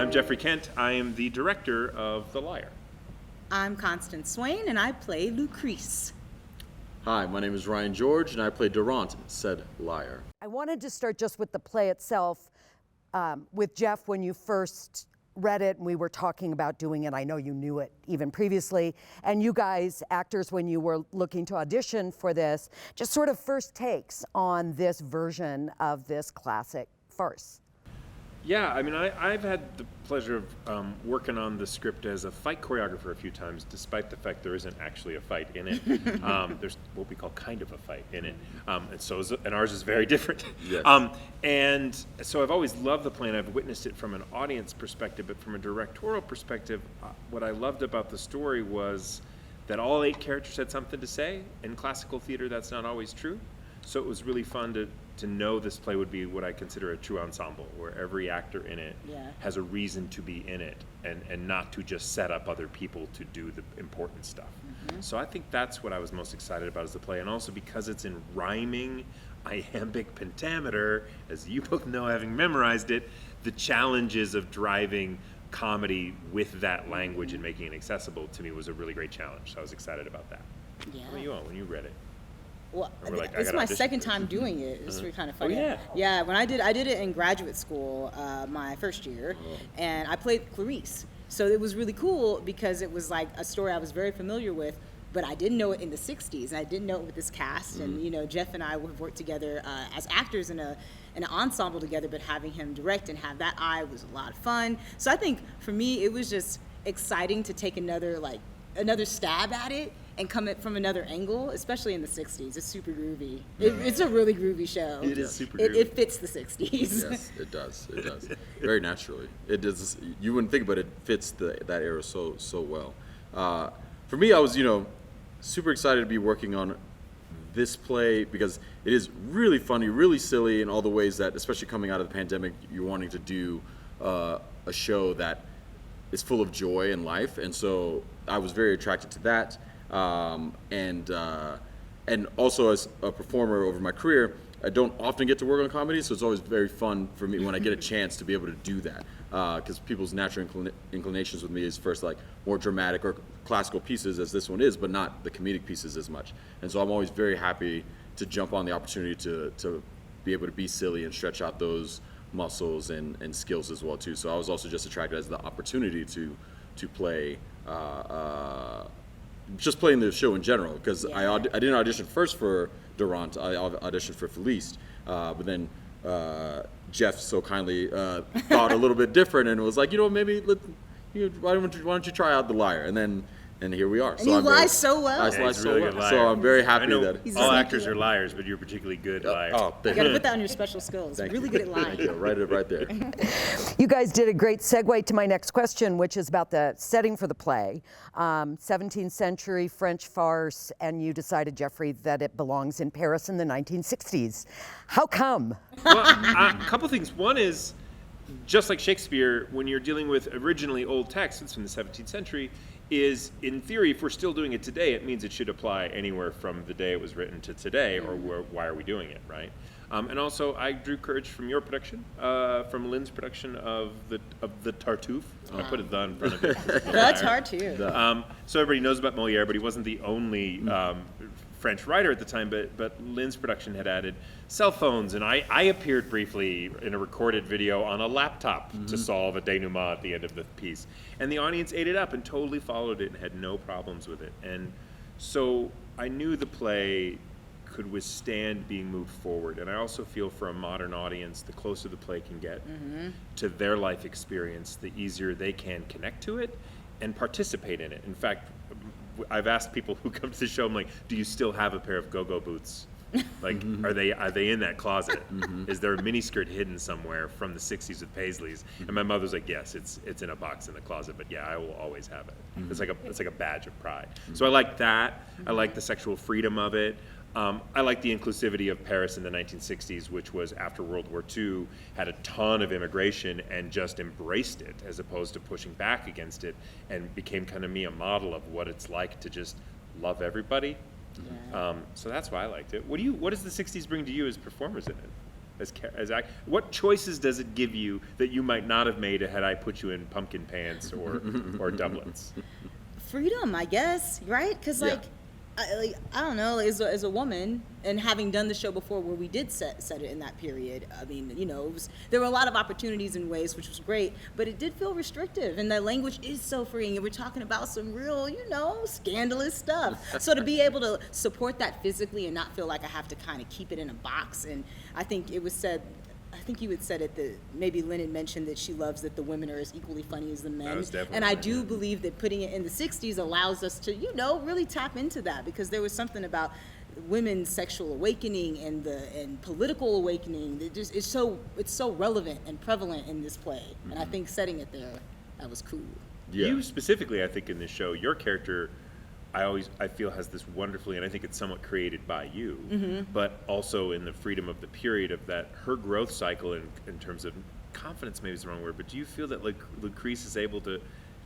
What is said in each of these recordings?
I'm Geoffrey Kent. I am the director of The Liar. I'm Constance Swain, and I play Lucrece. Hi, my name is Ryan George, and I play Dorante, said Liar. I wanted to start just with the play itself. With Jeff, when you first read it and we were talking about doing it, I know you knew it even previously, and you guys, actors, when you were looking to audition for this, just sort of first takes on this version of this classic farce. Yeah, I mean, I've had the pleasure of working on the script as a fight choreographer a few times, despite the fact there isn't actually a fight in it. There's what we call kind of a fight in it, and ours is very different. Yes. And so I've always loved the play, and I've witnessed it from an audience perspective, but from a directorial perspective, what I loved about the story was that all 8 characters had something to say. In classical theater, that's not always true. So it was really fun to know this play would be what I consider a true ensemble, where every actor in it has a reason to be in it, and not to just set up other people to do the important stuff. Mm-hmm. So I think that's what I was most excited about as the play, and also because it's in rhyming iambic pentameter, as you both know having memorized it, the challenges of driving comedy with that language and making it accessible to me was a really great challenge. So I was excited about that. Yeah. How about you, when you read it? Well, it's my second time doing it. It's really kind of funny. Oh, yeah. Yeah, when I did it in graduate school, my first year, and I played Clarice. So it was really cool because it was like a story I was very familiar with, but I didn't know it in the 60s. I didn't know it with this cast, and Jeff and I have worked together as actors in an ensemble together, but having him direct and have that eye was a lot of fun. So I think for me, it was just exciting to take another stab at it and come at from another angle, especially in the 60s. It's super groovy. It's a really groovy show. It is super groovy. groovy. It fits the 60s. Yes, it does. It does. Very naturally. It does. You wouldn't think, but it fits that era so well. For me, I was, super excited to be working on this play because it is really funny, really silly in all the ways that, especially coming out of the pandemic, you're wanting to do a show that is full of joy and life. And so I was very attracted to that. And also as a performer over my career, I don't often get to work on comedy, so it's always very fun for me when I get a chance to be able to do that. Because people's natural inclinations with me is first like more dramatic or classical pieces, as this one is, but not the comedic pieces as much. And so I'm always very happy to jump on the opportunity to be able to be silly and stretch out those muscles and skills as well too. So I was also just attracted as the opportunity to play. Just playing the show in general, because I didn't audition first for Dorante, I auditioned for Felice, but then Jeff so kindly thought a little bit different and was like, maybe why don't you try out The Liar, and here we are. And you lie so well. I lie so well. So I'm very happy that all actors are liars, but you're a particularly good liar. You got to put that on your special skills. Thank really you. good at lying. Thank you. Right there. You guys did a great segue to my next question, which is about the setting for the play. 17th century French farce, and you decided, Geoffrey, that it belongs in Paris in the 1960s. How come? Well, a couple things. One is, just like Shakespeare, when you're dealing with originally old texts, it's from the 17th century, is, in theory, if we're still doing it today, it means it should apply anywhere from the day it was written to today, or why are we doing it, right? And also, I drew courage from your production, from Lynn's production of the Tartuffe. I put a "the" in front of it. The Tartuffe. So everybody knows about Molière, but he wasn't the only French writer at the time, but Lynn's production had added cell phones, and I appeared briefly in a recorded video on a laptop to solve a denouement at the end of the piece. And the audience ate it up and totally followed it and had no problems with it. And so I knew the play could withstand being moved forward. And I also feel for a modern audience, the closer the play can get to their life experience, the easier they can connect to it and participate in it. In fact, I've asked people who come to the show, I'm like, do you still have a pair of go-go boots? Like, are they in that closet? Is there a miniskirt hidden somewhere from the 60s with Paisleys? And my mother's like, yes, it's in a box in the closet, but yeah, I will always have it. It's like a badge of pride. So I like that. I like the sexual freedom of it. I like the inclusivity of Paris in the 1960s, which was after World War II, had a ton of immigration and just embraced it as opposed to pushing back against it, and became kind of a model of what it's like to just love everybody. So that's why I liked it. What does the 60s bring to you as performers in it? What choices does it give you that you might not have made had I put you in pumpkin pants or doublets? Freedom, I guess, right? Because Yeah. I don't know, as a woman, and having done the show before where we did set it in that period, I mean, there were a lot of opportunities in ways, which was great, but it did feel restrictive, and the language is so freeing, and we're talking about some real, scandalous stuff. So to be able to support that physically and not feel like I have to kind of keep it in a box, and I think it was said, I think you had said it that maybe Lynn had mentioned that she loves that the women are as equally funny as the men. That was definitely and I right, do yeah. believe that putting it in the 60s allows us to, really tap into that, because there was something about women's sexual awakening and political awakening that just it's so relevant and prevalent in this play. And I think setting it there, that was cool. Yeah. You specifically, I think, in this show, your character, I feel has this wonderfully, and I think it's somewhat created by you, but also in the freedom of the period of that, her growth cycle in terms of confidence, maybe is the wrong word, but do you feel that Lucrece is able to,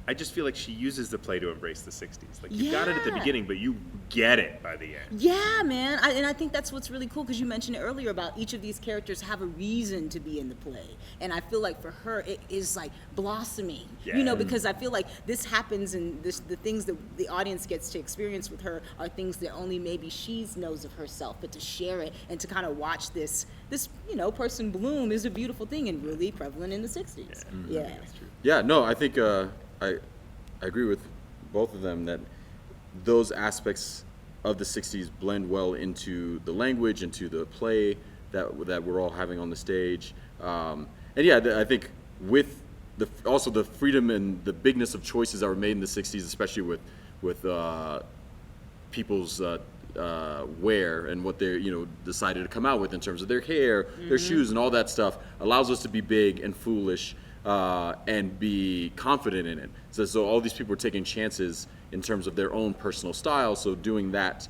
I just feel like she uses the play to embrace the 60s. Like, you got it at the Yeah. beginning, but you get it by the end. Yeah, man. And I think that's what's really cool, because you mentioned it earlier about each of these characters have a reason to be in the play. And I feel like for her, it is like blossoming, Yeah. because I feel like this happens, and the things that the audience gets to experience with her are things that only maybe she knows of herself, but to share it and to kind of watch this person bloom is a beautiful thing and really prevalent in the 60s. Yeah. That's true. Yeah, no, I think I agree with both of them that those aspects of the 60s blend well into the language, into the play that we're all having on the stage. And yeah, I think with also the freedom and the bigness of choices that were made in the 60s, especially with people's wear and what they decided to come out with in terms of their hair, their shoes, and all that stuff, allows us to be big and foolish and be confident in it. So all these people are taking chances in terms of their own personal style. So doing that,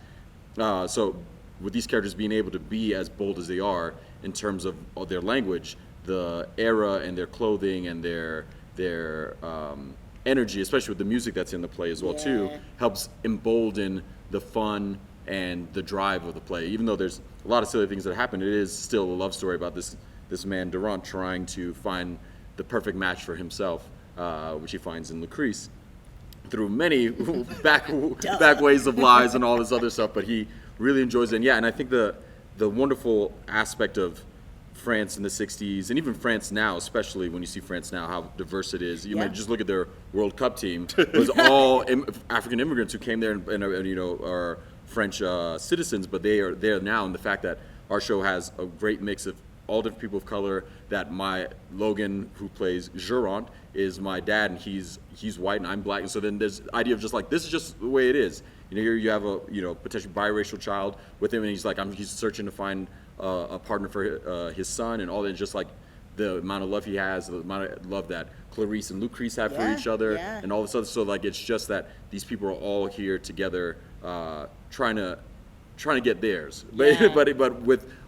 so with these characters being able to be as bold as they are in terms of their language, the era and their clothing and their energy, especially with the music that's in the play as well too, Yeah. helps embolden the fun and the drive of the play. Even though there's a lot of silly things that happen, it is still a love story about this man Dorante trying to find the perfect match for himself, which he finds in Lucrece through many back ways of lies and all this other stuff. But he really enjoys it. And yeah, and I think the wonderful aspect of France in the 60s, and even France now, especially when you see France now, how diverse it is. You Yeah. might just look at their World Cup team. It was all African immigrants who came there and are French citizens, but they are there now. And the fact that our show has a great mix of all different people of color, that my Logan, who plays Durante, is my dad, and he's white and I'm black. And so then there's the idea of just like, this is just the way it is. Here you have a potentially biracial child with him, and he's like, he's searching to find a partner for his son, and all that. Just like the amount of love he has, the amount of love that Clarice and Lucrece have for Yeah, each other, yeah. and all this other. So like, it's just that these people are all here together, trying to get theirs, Yeah. but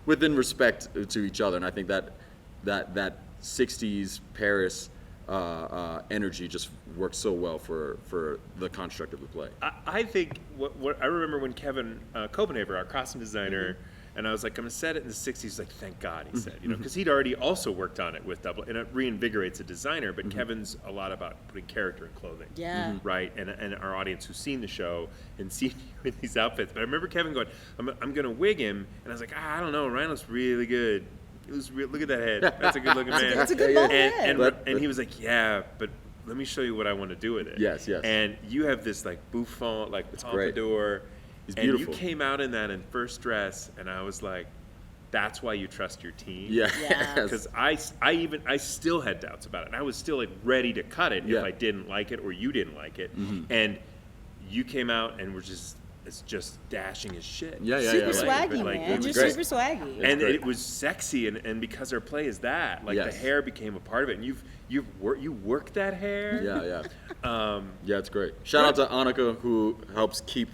within respect to each other. And I think that 60s Paris energy just works so well for the construct of the play. I think what I remember when Kevin Copenhaver, our costume designer, and I was like, I'm gonna set it in the 60s. He's like, thank God, he said, because he'd already also worked on it with Double, and it reinvigorates a designer. But Kevin's a lot about putting character in clothing, Yeah. right? And our audience who's seen the show and seen you in these outfits. But I remember Kevin going, I'm gonna wig him, and I was like, I don't know, Ryan looks really good. Look at that head. That's a good looking man. That's a good bald head. And he was like, yeah, but let me show you what I want to do with it. Yes. And you have this like bouffant, like pompadour. He's and beautiful. you came out in that in first dress, and I was like, that's why you trust your team. Yeah. Because I still had doubts about it. And I was still like ready to cut it if I didn't like it or you didn't like it. And you came out and were just dashing as shit. Super swaggy, man. it's You're great. super swaggy. And great. it was sexy, and because our play is that, like the Yes. hair became a part of it, and you work that hair. Yeah, it's great. Shout out to Annika, who helps keep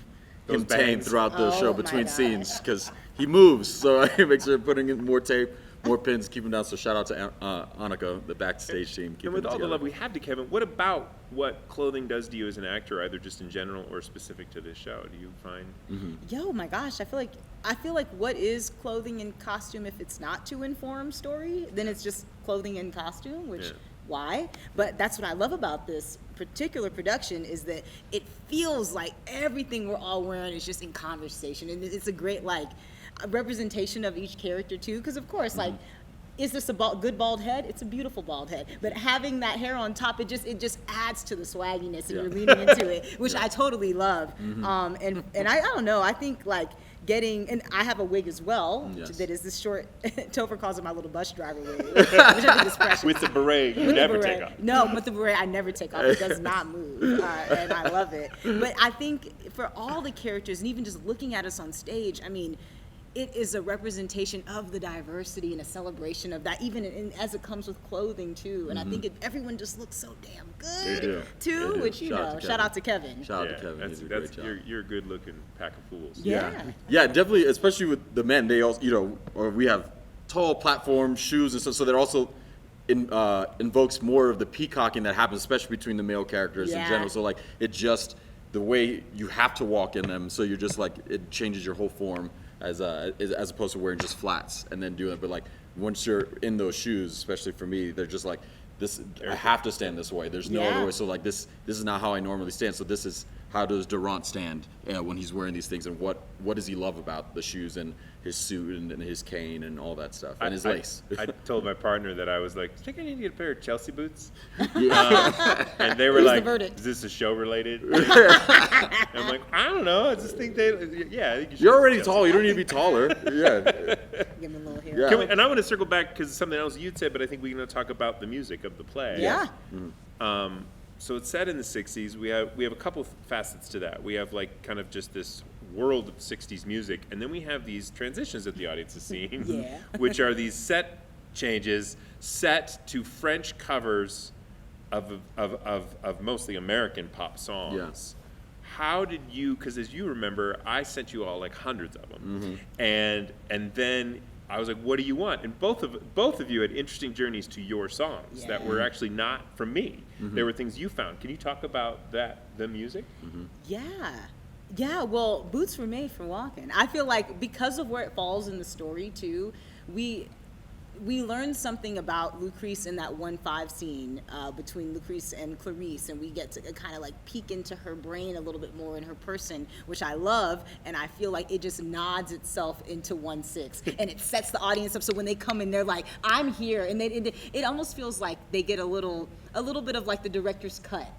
Those him tame bangs. throughout the Oh show my between God. scenes, because he moves, so he makes sure putting in more tape. more pins, keep them down. So shout out to Annika, the backstage team. And with all the love we have to Kevin, what about what clothing does to you as an actor, either just in general or specific to this show? Do you find? Yo, my gosh, I feel like what is clothing and costume if it's not to inform story, then it's just clothing and costume, which why? But that's what I love about this particular production is that it feels like everything we're all wearing is just in conversation, and it's a great like representation of each character too, because of course like. Is this a good bald head? It's a beautiful bald head. But having that hair on top, it just adds to the swagginess, and you're leaning into it, which I totally love. And I don't know. I think like and I have a wig as well that is this short. Topher calls it my little bus driver wig, which I think is precious. With the beret, you never take off. No, with the beret, I never take off. It does not move, and I love it. But I think for all the characters, and even just looking at us on stage, I mean. It is a representation of the diversity and a celebration of that, even as it comes with clothing too. And I think everyone just looks so damn good too, which shout out to Kevin. Shout out to Kevin. He did a great job. You're a good-looking pack of fools. Yeah, definitely. Especially with the men, they also, or we have tall platform shoes and stuff, so they're also invokes more of the peacocking that happens, especially between the male characters in general. So like it just the way you have to walk in them, so you're just like it changes your whole form. As opposed to wearing just flats and then doing it, but like once you're in those shoes, especially for me, they're just like this. I have to stand this way. There's no other way. So like this is not how I normally stand. So this is how does Dorante stand when he's wearing these things, and what does he love about the shoes and his suit and his cane and all that stuff and his lace. I told my partner that I was like, I think I need to get a pair of Chelsea boots. And they were like, is this a show related? I'm like, I don't know. I just think I think you're already tall. You don't need to be taller. Give him a little hair. Yeah. And I want to circle back because something else you'd said, but I think we're going to talk about the music of the play. Yeah. So it's set in the 60s. We have a couple facets to that. We have like kind of just this world of 60s music, and then we have these transitions that the audience is seeing, which are these set changes set to French covers of mostly American pop songs. How did you, because as you remember, I sent you all like hundreds of them, and then I was like, what do you want? And both of you had interesting journeys to your songs that were actually not from me. There were things you found. Can you talk about the music? Yeah, well, boots were made for walking. I feel like because of where it falls in the story too, we learned something about Lucrece in that 1-5 scene between Lucrece and Clarice, and we get to kind of like peek into her brain a little bit more in her person, which I love, and I feel like it just nods itself into 1-6, and it sets the audience up so when they come in, they're like, I'm here, and it almost feels like they get a little bit of like the director's cut.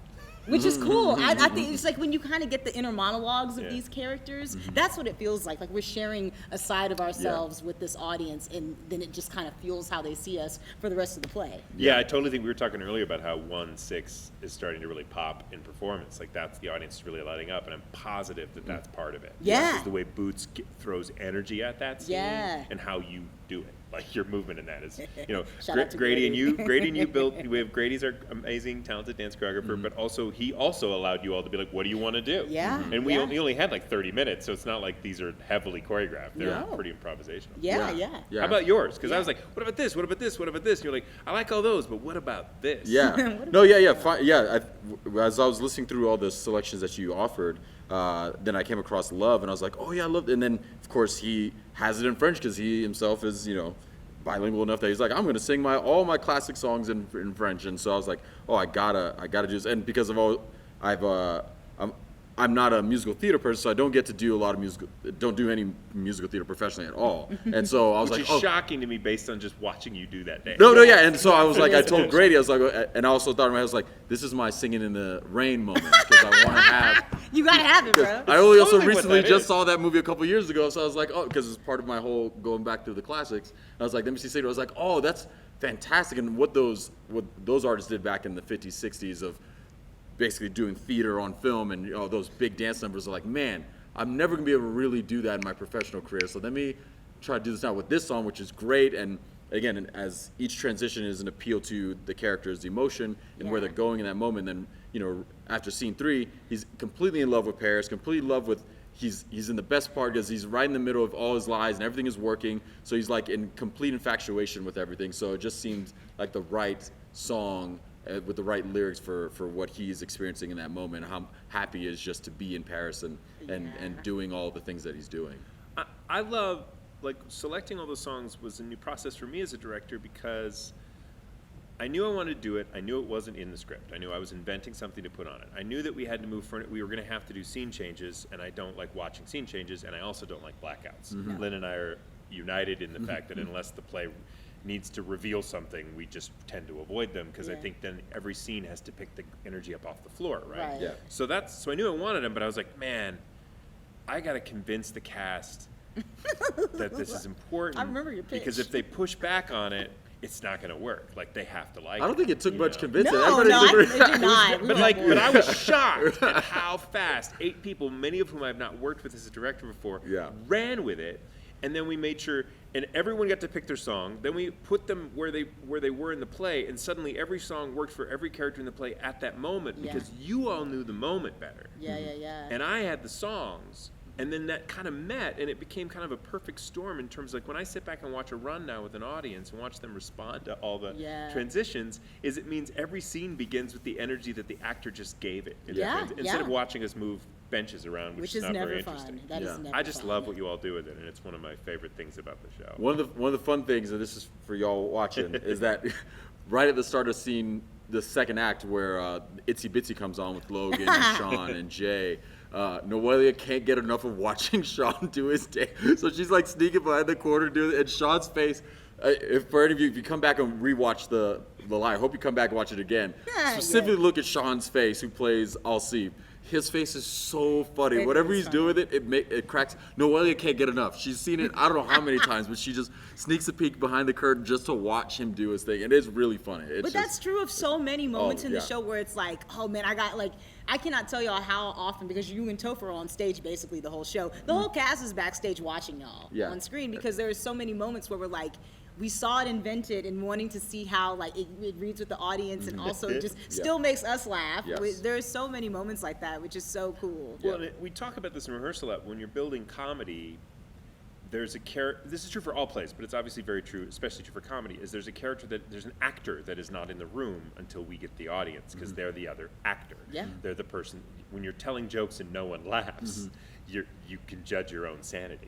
Which is cool. I think it's like when you kind of get the inner monologues of these characters, that's what it feels like we're sharing a side of ourselves with this audience, and then it just kind of fuels how they see us for the rest of the play. Yeah, I totally think we were talking earlier about how 1-6 is starting to really pop in performance. Like that's the audience is really lighting up, and I'm positive that that's part of it. Yeah. Is the way Boots throws energy at that scene and how you do it. Like your movement in that is, Grady and you built. We have Grady's our amazing, talented dance choreographer, but also he also allowed you all to be like, what do you want to do? Yeah. And we only had like 30 minutes, so it's not like these are heavily choreographed. They're pretty improvisational. Yeah. How about yours? Because I was like, what about this? What about this? What about this? And you're like, I like all those, but what about this? Yeah. As I was listening through all the selections that you offered. Then I came across Love, and I was like, oh yeah, I love it. And then, of course, he has it in French because he himself is, bilingual enough that he's like, I'm going to sing all my classic songs in French. And so I was like, oh, I gotta do this. And because of I'm not a musical theater person, so I don't get to do don't do any musical theater professionally at all. And so I was Which is shocking to me based on just watching you do that day. Yeah. And so I was like, I told Grady, I was like, and I also thought in my head, I was like, this is my singing in the rain moment because I want to have. You gotta have it, bro. I also recently just saw that movie a couple years ago, so I was like, oh, because it's part of my whole going back through the classics. I was like, let me see Seder. I was like, oh, that's fantastic. And what those artists did back in the 50s, 60s of basically doing theater on film and those big dance numbers are like, man, I'm never gonna be able to really do that in my professional career. So let me try to do this now with this song, which is great. And again, as each transition is an appeal to the character's emotion and where they're going in that moment, then after scene 3, he's completely in love with Paris, completely in love with he's in the best part because he's right in the middle of all his lies and everything is working. So he's like in complete infatuation with everything. So it just seems like the right song with the right lyrics for what he's experiencing in that moment. How happy he is just to be in Paris and doing all the things that he's doing. I love, like, selecting all those songs was a new process for me as a director because I knew I wanted to do it. I knew it wasn't in the script. I knew I was inventing something to put on it. I knew that we had to move for it. We were going to have to do scene changes, and I don't like watching scene changes, and I also don't like blackouts. Lynn and I are united in the fact that unless the play needs to reveal something, we just tend to avoid them because I think then every scene has to pick the energy up off the floor, right? Yeah. So I knew I wanted them, but I was like, man, I got to convince the cast that this is important. I remember your pitch. Because if they push back on it, it's not going to work. Like, they have to like it. I don't think it took much convincing. No, Everybody it did not. But I was shocked at how fast 8 people, many of whom I've not worked with as a director before, ran with it. And then we made sure, and everyone got to pick their song. Then we put them where they were in the play, and suddenly every song worked for every character in the play at that moment because you all knew the moment better. Yeah. And I had the songs. And then that kind of met, and it became kind of a perfect storm in terms of, like, when I sit back and watch a run now with an audience and watch them respond to all the transitions, it means every scene begins with the energy that the actor just gave it. Instead of watching us move benches around, which is not never very fun. interesting. That is never I just fun. love what you all do with it, and it's one of my favorite things about the show. One of the fun things, and this is for y'all watching, is that right at the start of the second act where Itsy Bitsy comes on with Logan and Sean and Jay, Noelia can't get enough of watching Sean do his day. So she's like sneaking behind the corner doing it, and Sean's face, if for any of you, if you come back and rewatch the Liar, I hope you come back and watch it again. Specifically look at Sean's face, who plays Alcib. His face is so funny. Whatever he's doing with it, it cracks. Noelia can't get enough. She's seen it I don't know how many times, but she just sneaks a peek behind the curtain just to watch him do his thing. It is really funny. But that's true of so many moments in the show where it's like, oh man, I cannot tell y'all how often, because you and Topher are on stage basically the whole show. The whole cast is backstage watching y'all on screen because there are so many moments where we're like, we saw it invented and wanting to see how like it reads with the audience and also just still makes us laugh. There's so many moments like that, which is so cool. Well, we talk about this in rehearsal a lot. When you're building comedy, there's a character. This is true for all plays, but it's obviously very true, especially true for comedy. There's an actor that is not in the room until we get the audience because they're the other actor. Yeah. They're the person. When you're telling jokes and no one laughs, you can judge your own sanity.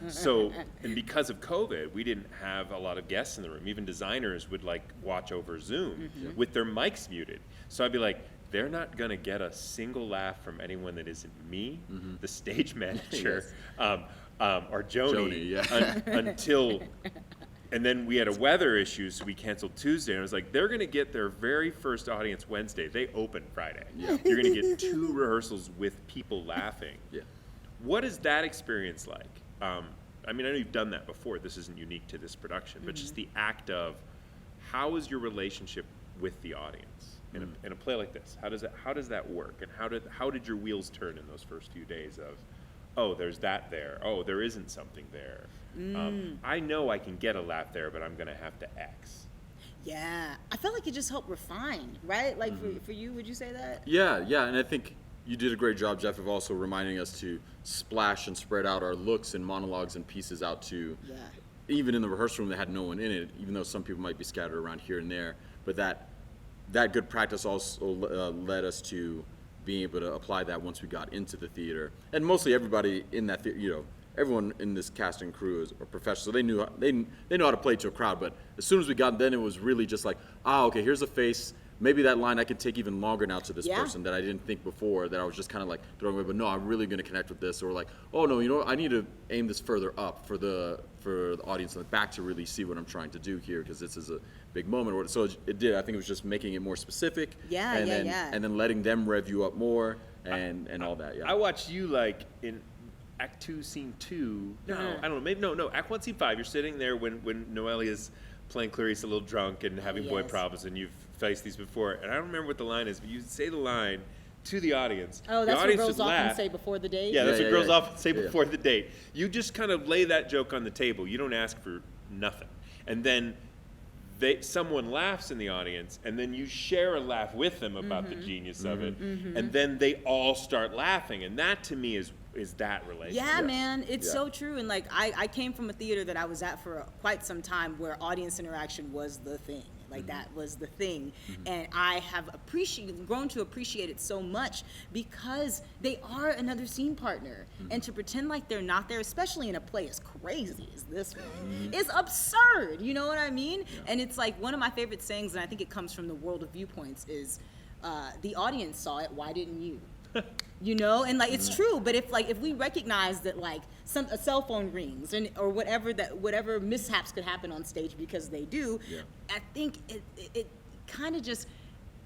So, and because of COVID, we didn't have a lot of guests in the room. Even designers would like watch over Zoom with their mics muted. So I'd be like, they're not going to get a single laugh from anyone that isn't me, the stage manager, or Joni, until. And then we had a weather issue, so we canceled Tuesday. And I was like, they're going to get their very first audience Wednesday. They open Friday. You're going to get 2 rehearsals with people laughing. What is that experience like? I mean, I know you've done that before. This isn't unique to this production, but just the act of how is your relationship with the audience in a play like this? How does that work? And how did your wheels turn in those first few days of, oh, there's that there. Oh, there isn't something there. I know I can get a laugh there, but I'm going to have to X. Yeah. I felt like it just helped refine, right? Like for you, would you say that? Yeah. And I think you did a great job, Jeff, of also reminding us to splash and spread out our looks and monologues and pieces out to, even in the rehearsal room that had no one in it, even though some people might be scattered around here and there. But that good practice also led us to being able to apply that once we got into the theater. And mostly everybody in that theater, everyone in this cast and crew is a professional, so they know how to play to a crowd. But as soon as we got, then it was really just like, okay, here's a face. Maybe that line I could take even longer now to this person that I didn't think before, that I was just kind of like throwing away. But no, I'm really going to connect with this. Or like, oh no, you know what? I need to aim this further up for the audience in the back to really see what I'm trying to do here, because this is a big moment. So it did. I think it was just making it more specific. And then letting them rev you up more and all that. I watched you like in Act 2, Scene 2. No, I don't know. Maybe no. Act 1, Scene 5. You're sitting there when Noelia's playing Clarice a little drunk and having boy problems, and you've faced these before. And I don't remember what the line is, but you say the line to the audience. Oh, that's what girls often say before the date? Yeah, that's what girls often say before the date. You just kind of lay that joke on the table. You don't ask for nothing. And then someone laughs in the audience, and then you share a laugh with them about the genius of it. And then they all start laughing. And that to me is is that relationship. Yeah, man, it's Yeah. so true. And like, I came from a theater that I was at for quite some time where audience interaction was the thing. Like that was the thing. And I have grown to appreciate it so much because they are another scene partner. And to pretend like they're not there, especially in a play as crazy as this one, is absurd. You know what I mean? And it's like one of my favorite sayings, and I think it comes from the world of viewpoints, is the audience saw it, why didn't you? You know, and like it's true, but if we recognize that like a cell phone rings or whatever mishaps could happen on stage because they do, I think it kind of just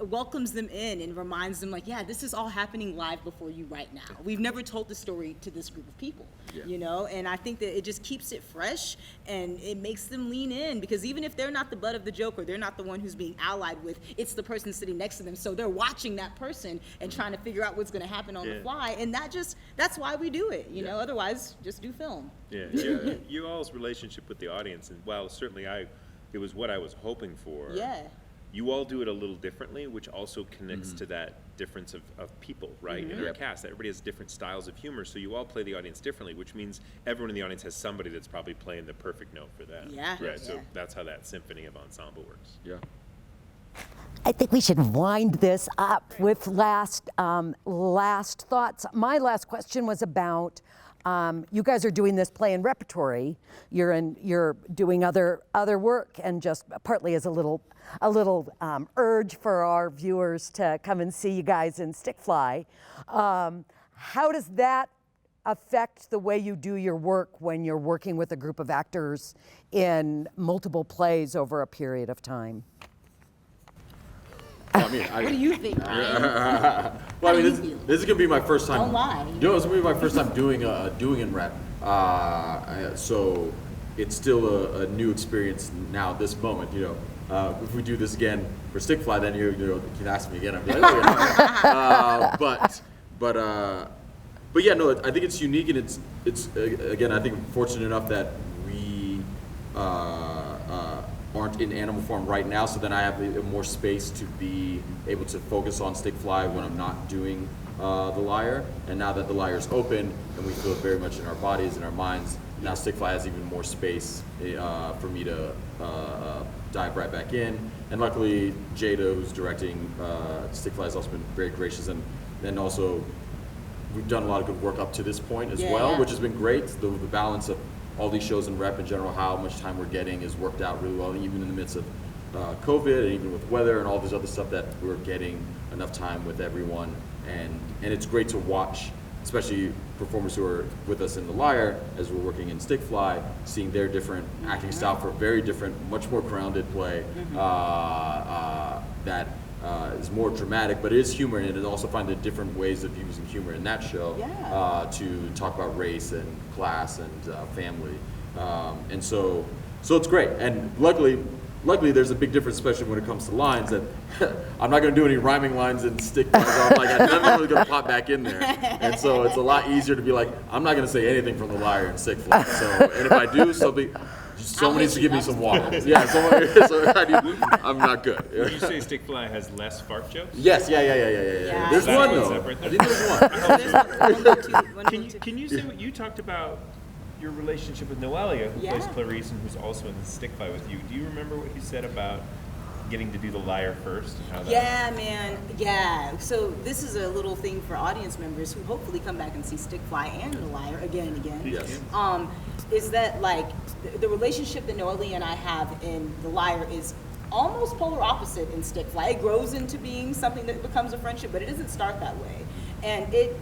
welcomes them in and reminds them like, yeah, this is all happening live before you right now. We've never told the story to this group of people, you know, and I think that it just keeps it fresh and it makes them lean in, because even if they're not the butt of the joke or they're not the one who's being allied with, it's the person sitting next to them. So they're watching that person and trying to figure out what's going to happen on the fly. And that's why we do it, you know, otherwise just do film. Yeah, you all's relationship with the audience, and while certainly it was what I was hoping for. Yeah. You all do it a little differently, which also connects to that difference of people, right? In our cast, everybody has different styles of humor, so you all play the audience differently, which means everyone in the audience has somebody that's probably playing the perfect note for them. Yeah. Right. So Yeah. that's how that symphony of ensemble works. Yeah. I think we should wind this up with last thoughts. My last question was about you guys are doing this play in repertory. You're doing other work, and just partly as a little urge for our viewers to come and see you guys in Stickfly. How does that affect the way you do your work when you're working with a group of actors in multiple plays over a period of time? Well, I mean, What do you think, Ryan? well, I mean, How do you feel? this is gonna be my first time. Don't lie. You know, it's gonna be my first time doing in rep. So it's still a new experience now. At this moment, you know, if we do this again for Stickfly, then you can ask me again. I'll be like, oh, yeah. But yeah, no, I think it's unique, and it's again, I think I'm fortunate enough that we aren't in animal form right now, so then I have more space to be able to focus on Stickfly when I'm not doing the Liar. And now that the Liar is open and we feel it very much in our bodies and our minds, now Stickfly has even more space for me to dive right back in. And luckily, Jada, who's directing Stickfly, has also been very gracious, and also we've done a lot of good work up to this point as well, which has been great. The balance of all these shows in rep in general, how much time we're getting is worked out really well, even in the midst of COVID, and even with weather and all this other stuff, that we're getting enough time with everyone. And it's great to watch, especially performers who are with us in The Liar, as we're working in Stickfly, seeing their different acting style for a very different, much more grounded play that is more dramatic, but it is humor, and it also finds different ways of using humor in that show to talk about race and class and family, and so it's great. And luckily there's a big difference, especially when it comes to lines, that I'm not going to do any rhyming lines and stick lines. I'm like, I'm never really going to pop back in there, and so it's a lot easier to be like, I'm not going to say anything from The Liar and Stickfly. So, and if I do, someone needs to give me some water. Yeah, I'm not good. Would you say Stickfly has less fart jokes? Yes, yeah. There's That's one one though. separate. I think there's one. Can you say what you talked about your relationship with Noelia, who plays Yeah. Clarice and who's also in the Stickfly with you? Do you remember what you said about getting to do The Liar first and how that? Yeah, man. Yeah. So this is a little thing for audience members who hopefully come back and see Stickfly and The Liar again and again. Yes. Is that like the relationship that Noelia and I have in The Liar is almost polar opposite in Stickfly. It grows into being something that becomes a friendship, but it doesn't start that way. And it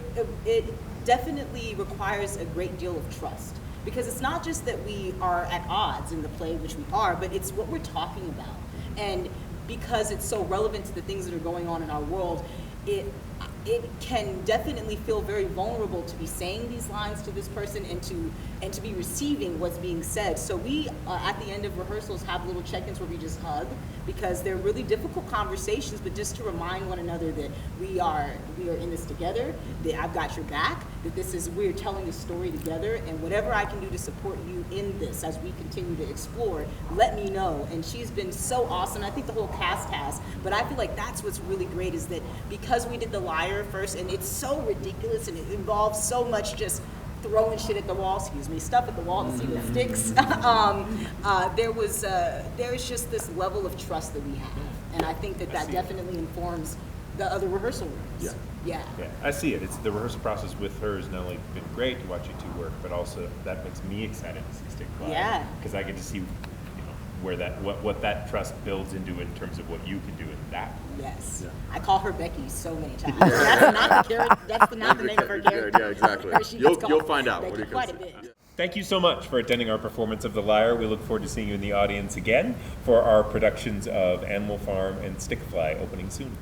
definitely requires a great deal of trust, because it's not just that we are at odds in the play, which we are, but it's what we're talking about. And because it's so relevant to the things that are going on in our world, it can definitely feel very vulnerable to be saying these lines to this person and to be receiving what's being said. So we, at the end of rehearsals, have little check-ins where we just hug, because they're really difficult conversations, but just to remind one another that we are in this together, that I've got your back, that we're telling the story together, and whatever I can do to support you in this as we continue to explore, let me know. And she's been so awesome. I think the whole cast has, but I feel like that's what's really great is that because we did The Liar first, and it's so ridiculous and it involves so much just throwing shit at the wall, stuff at the wall to see what sticks. There's just this level of trust that we have, and I think that definitely informs the other rehearsal rooms. Yeah. I see it. It's the rehearsal process with her has not only been great to watch you two work, but also that makes me excited to see Stick Fly. Yeah. Because I get to see, where what that trust builds into in terms of what you can do in that. Yes. Yeah. I call her Becky so many times. That's not the character. That's not the name of her character. Yeah, exactly. You'll find out. Becky quite a bit. Thank you so much for attending our performance of The Liar. We look forward to seeing you in the audience again for our productions of Animal Farm and Stick Fly opening soon.